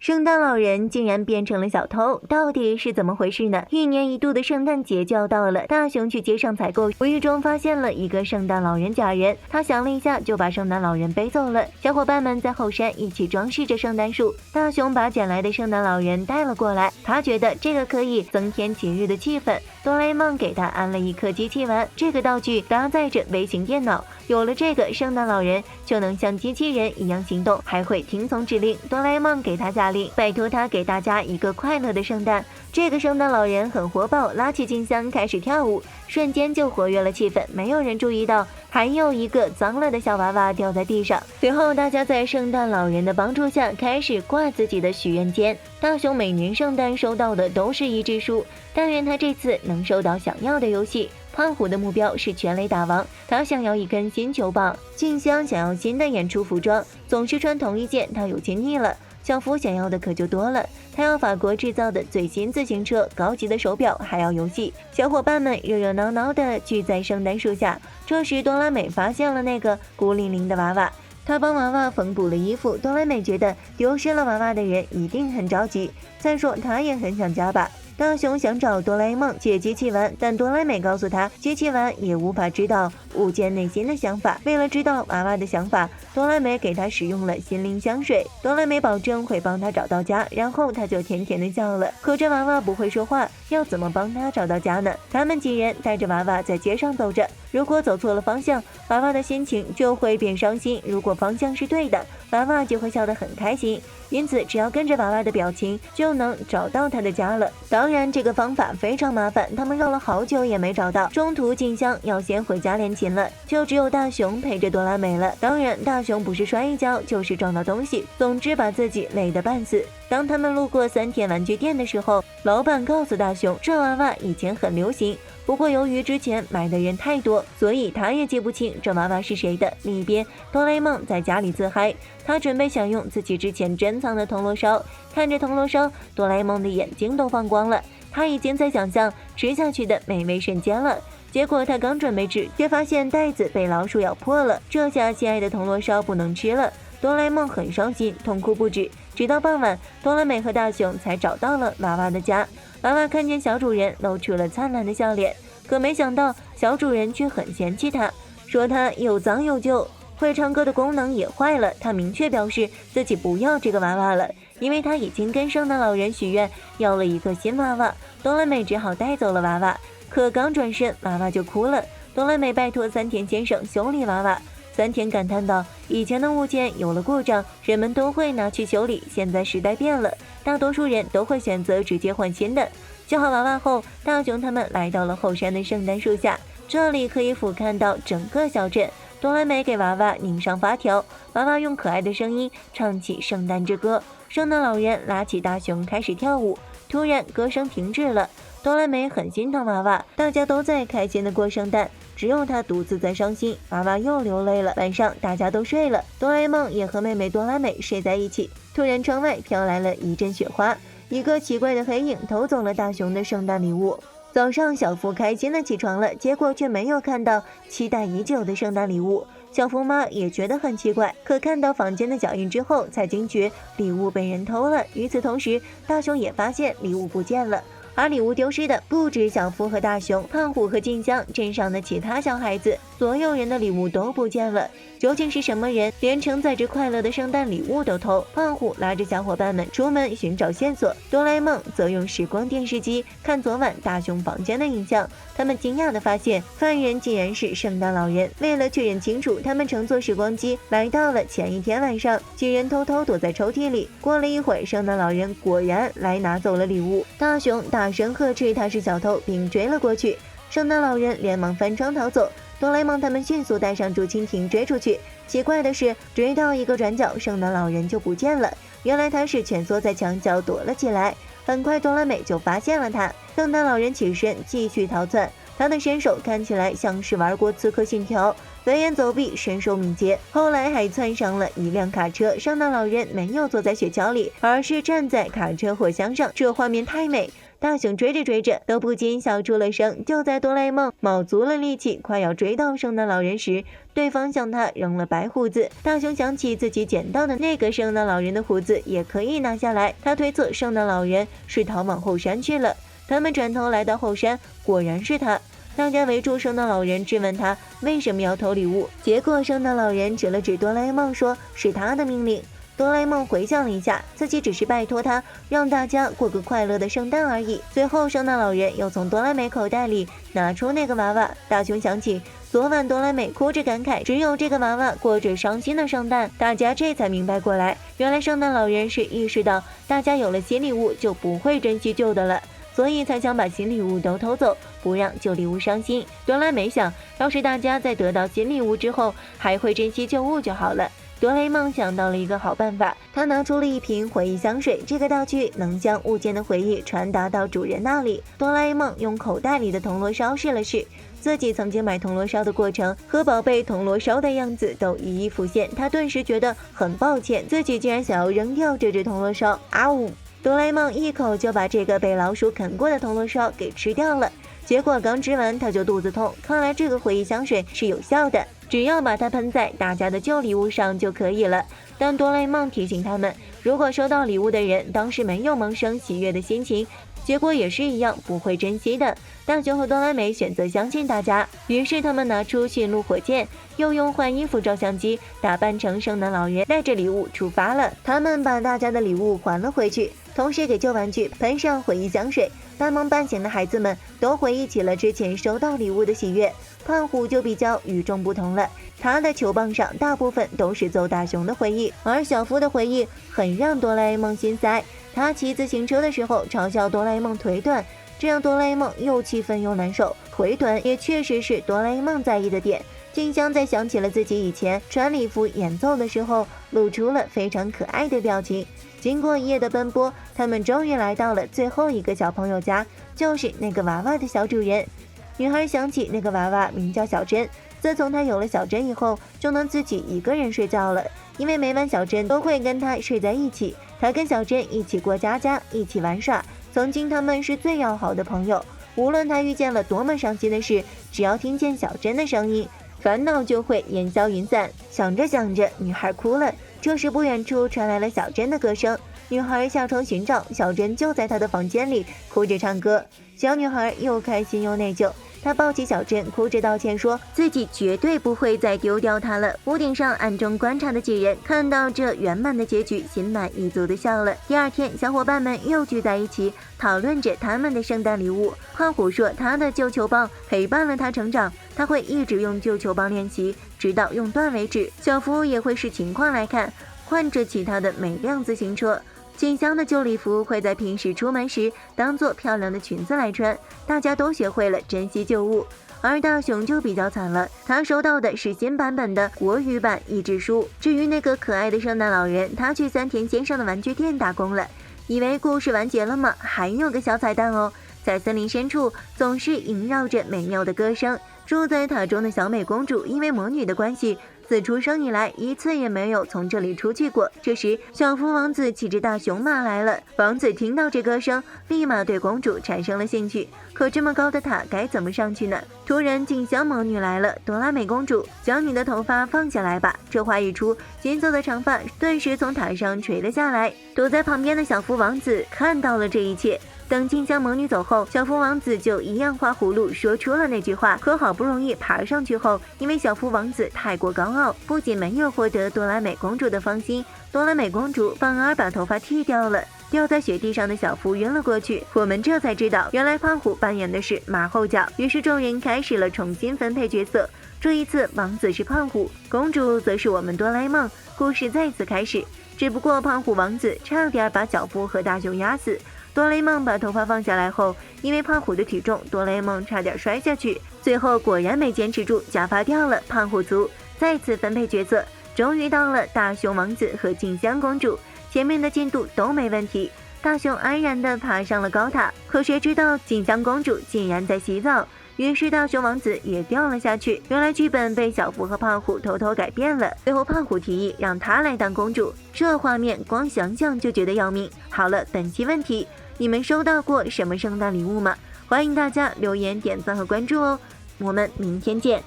圣诞老人竟然变成了小偷，到底是怎么回事呢？一年一度的圣诞节就要到了，大雄去街上采购，无意中发现了一个圣诞老人假人，他想了一下就把圣诞老人背走了。小伙伴们在后山一起装饰着圣诞树，大雄把捡来的圣诞老人带了过来，他觉得这个可以增添节日的气氛。哆啦 A 梦给他安了一颗机器玩，这个道具搭载着微型电脑，有了这个圣诞老人就能像机器人一样行动，还会听从指令。哆啦 A 梦给他下令，拜托他给大家一个快乐的圣诞。这个圣诞老人很活爆，拉起静香开始跳舞，瞬间就活跃了气氛。没有人注意到还有一个脏了的小娃娃掉在地上。随后大家在圣诞老人的帮助下开始挂自己的许愿笺。大雄每年圣诞收到的都是一只书，但愿他这次能收到想要的游戏。胖虎的目标是全垒打王，他想要一根新球棒。静香想要新的演出服装，总是穿同一件，他有些腻了。小福想要的可就多了，他要法国制造的最新自行车、高级的手表，还要游戏。小伙伴们热热闹闹的聚在圣诞树下。这时哆啦美发现了那个孤零零的娃娃，她帮娃娃缝补了衣服。哆啦美觉得丢失了娃娃的人一定很着急，再说她也很想家吧。大雄想找哆啦 A 梦借机器玩，但哆啦美告诉他，机器玩也无法知道物件内心的想法。为了知道娃娃的想法，哆啦美给他使用了心灵香水。哆啦美保证会帮他找到家，然后他就甜甜的笑了。可这娃娃不会说话，要怎么帮他找到家呢？他们几人带着娃娃在街上走着，如果走错了方向，娃娃的心情就会变伤心；如果方向是对的，娃娃就会笑得很开心。因此只要跟着娃娃的表情就能找到他的家了。当然这个方法非常麻烦，他们绕了好久也没找到。中途静香要先回家练琴了，就只有大雄陪着哆啦美了。当然大雄不是摔一跤就是撞到东西，总之把自己累得半死。当他们路过3天玩具店的时候，老板告诉大雄，这娃娃以前很流行，不过由于之前买的人太多，所以他也记不清这娃娃是谁的。另一边，哆啦 A 梦在家里自嗨，他准备享用自己之前珍藏的铜锣烧。看着铜锣烧，哆啦 A 梦的眼睛都放光了，他已经在想象吃下去的美味瞬间了。结果他刚准备吃，却发现袋子被老鼠咬破了，这下心爱的铜锣烧不能吃了。哆啦 A 梦很伤心，痛哭不止。直到傍晚，哆啦美和大雄才找到了娃娃的家。娃娃看见小主人，露出了灿烂的笑脸。可没想到，小主人却很嫌弃他，说他又脏又旧，会唱歌的功能也坏了。他明确表示自己不要这个娃娃了，因为他已经跟圣诞老人许愿要了一个新娃娃。哆啦美只好带走了娃娃，可刚转身，娃娃就哭了。哆啦美拜托3田先生修理娃娃。3田感叹道，以前的物件有了故障，人们都会拿去修理，现在时代变了，大多数人都会选择直接换新的。修好娃娃后，大雄他们来到了后山的圣诞树下，这里可以俯瞰到整个小镇。哆啦美给娃娃拧上发条，娃娃用可爱的声音唱起圣诞之歌。圣诞老人拉起大雄开始跳舞，突然歌声停止了。哆啦美很心疼娃娃，大家都在开心的过圣诞，只有他独自在伤心。娃娃又流泪了。晚上大家都睡了，哆啦 A 梦也和妹妹哆啦美睡在一起。突然窗外飘来了一阵雪花，一个奇怪的黑影偷走了大雄的圣诞礼物。早上小福开心的起床了，结果却没有看到期待已久的圣诞礼物。小福妈也觉得很奇怪，可看到房间的脚印之后才惊觉礼物被人偷了。与此同时，大雄也发现礼物不见了。而礼物丢失的不止小夫和大雄，胖虎和静香，镇上的其他小孩子，所有人的礼物都不见了。究竟是什么人连承载着快乐的圣诞礼物都偷？胖虎拉着小伙伴们出门寻找线索，哆啦 A 梦则用时光电视机看昨晚大雄房间的影像。他们惊讶地发现，犯人竟然是圣诞老人。为了确认清楚，他们乘坐时光机来到了前一天晚上，几人偷偷躲在抽屉里。过了一会儿，圣诞老人果然来拿走了礼物。大雄大声呵斥他是小偷，并追了过去。圣诞老人连忙翻窗逃走，哆啦 A 梦他们迅速带上竹蜻蜓追出去。奇怪的是，追到一个转角，圣诞老人就不见了。原来他是蜷缩在墙角躲了起来。很快哆啦美就发现了他。圣诞老人起身继续逃窜，他的身手看起来像是玩过刺客信条，飞檐走壁，身手敏捷。后来还窜上了一辆卡车，圣诞老人没有坐在雪橇里，而是站在卡车货箱上，这画面太美。大雄追着追着都不禁笑出了声。就在哆啦 A 梦卯足了力气快要追到圣诞老人时，对方向他扔了白胡子。大雄想起自己捡到的那个圣诞老人的胡子也可以拿下来，他推测圣诞老人是逃往后山去了。他们转头来到后山，果然是他。大家围住圣诞老人，质问他为什么要偷礼物。结果圣诞老人指了指哆啦 A 梦，说是他的命令。哆啦 A 梦回想了一下，自己只是拜托他让大家过个快乐的圣诞而已。随后圣诞老人又从哆啦美口袋里拿出那个娃娃。大雄想起昨晚哆啦美哭着感慨只有这个娃娃过着伤心的圣诞，大家这才明白过来，原来圣诞老人是意识到大家有了新礼物就不会珍惜旧的了，所以才想把新礼物都偷走，不让旧礼物伤心。哆啦美想，要是大家在得到新礼物之后还会珍惜旧物就好了。哆啦 A 梦想到了一个好办法，他拿出了一瓶回忆香水，这个道具能将物件的回忆传达到主人那里。哆啦 A 梦用口袋里的铜锣烧试了试，自己曾经买铜锣烧的过程和宝贝铜锣烧的样子都一一浮现，他顿时觉得很抱歉，自己竟然想要扔掉这只铜锣烧。啊呜！哆啦 A 梦一口就把这个被老鼠啃过的铜锣烧给吃掉了，结果刚吃完他就肚子痛，看来这个回忆香水是有效的，只要把它喷在大家的旧礼物上就可以了。但哆啦 A 梦提醒他们，如果收到礼物的人当时没有萌生喜悦的心情，结果也是一样不会珍惜的。大雄和哆啦美选择相信大家，于是他们拿出驯鹿火箭，又用换衣服照相机打扮成圣诞老人，带着礼物出发了。他们把大家的礼物还了回去，同时给旧玩具喷上回忆香水。半梦半醒的孩子们都回忆起了之前收到礼物的喜悦。胖虎就比较与众不同了，他的球棒上大部分都是邹大雄的回忆，而小夫的回忆很让哆啦 A 梦心塞。他骑自行车的时候嘲笑哆啦 A 梦腿短，这让哆啦 A 梦又气愤又难受。腿短也确实是哆啦 A 梦在意的点。静香在想起了自己以前穿礼服演奏的时候，露出了非常可爱的表情。经过一夜的奔波，他们终于来到了最后一个小朋友家，就是那个娃娃的小主人。女孩想起那个娃娃名叫小珍，自从她有了小珍以后，就能自己一个人睡觉了，因为每晚小珍都会跟她睡在一起。她跟小珍一起过家家，一起玩耍，曾经他们是最要好的朋友。无论她遇见了多么伤心的事，只要听见小珍的声音，烦恼就会烟消云散。想着想着，女孩哭了。这时不远处传来了小珍的歌声，女孩下床寻找，小珍就在她的房间里哭着唱歌。小女孩又开心又内疚，她抱起小珍，哭着道歉，说自己绝对不会再丢掉她了。屋顶上暗中观察的几人看到这圆满的结局，心满意足的笑了。第二天，小伙伴们又聚在一起，讨论着他们的圣诞礼物。胖虎说他的旧球棒陪伴了他成长，他会一直用旧球棒练习，直到用断为止。小夫也会视情况来看，换着其他的每辆自行车。静香的旧礼服会在平时出门时当做漂亮的裙子来穿，大家都学会了珍惜旧物。而大雄就比较惨了，他收到的是新版本的国语版益智书。至于那个可爱的圣诞老人，他去三田先生的玩具店打工了。以为故事完结了吗？还有个小彩蛋哦，在森林深处总是萦绕着美妙的歌声。住在塔中的小美公主因为魔女的关系，自出生以来一次也没有从这里出去过。这时小福王子骑着大雄马来了，王子听到这歌声，立马对公主产生了兴趣。可这么高的塔该怎么上去呢？突然静香魔女来了，哆啦美公主，将你的头发放下来吧。这话一出，金色的长发顿时从塔上垂了下来。躲在旁边的小福王子看到了这一切。等静香魔女走后，小福王子就一样画葫芦说出了那句话。可好不容易爬上去后，因为小福王子太过高傲，不仅没有获得哆啦美公主的芳心，哆啦美公主反而把头发剃掉了。掉在雪地上的小福晕了过去。我们这才知道，原来胖虎扮演的是马后脚。于是众人开始了重新分配角色，这一次王子是胖虎，公主则是我们哆啦 A 梦。故事再次开始，只不过胖虎王子差点把小夫和大雄压死。哆啦 A 梦把头发放下来后，因为胖虎的体重，哆啦 A 梦差点摔下去，最后果然没坚持住，假发掉了，胖虎足。再次分配角色，终于到了大雄王子和静香公主，前面的进度都没问题，大雄安然地爬上了高塔。可谁知道静香公主竟然在洗澡，于是大雄王子也掉了下去。原来剧本被小福和胖虎偷偷改变了，最后胖虎提议让他来当公主，这画面光想想就觉得要命。好了，本期问题，你们收到过什么圣诞礼物吗？欢迎大家留言、点赞和关注哦，我们明天见。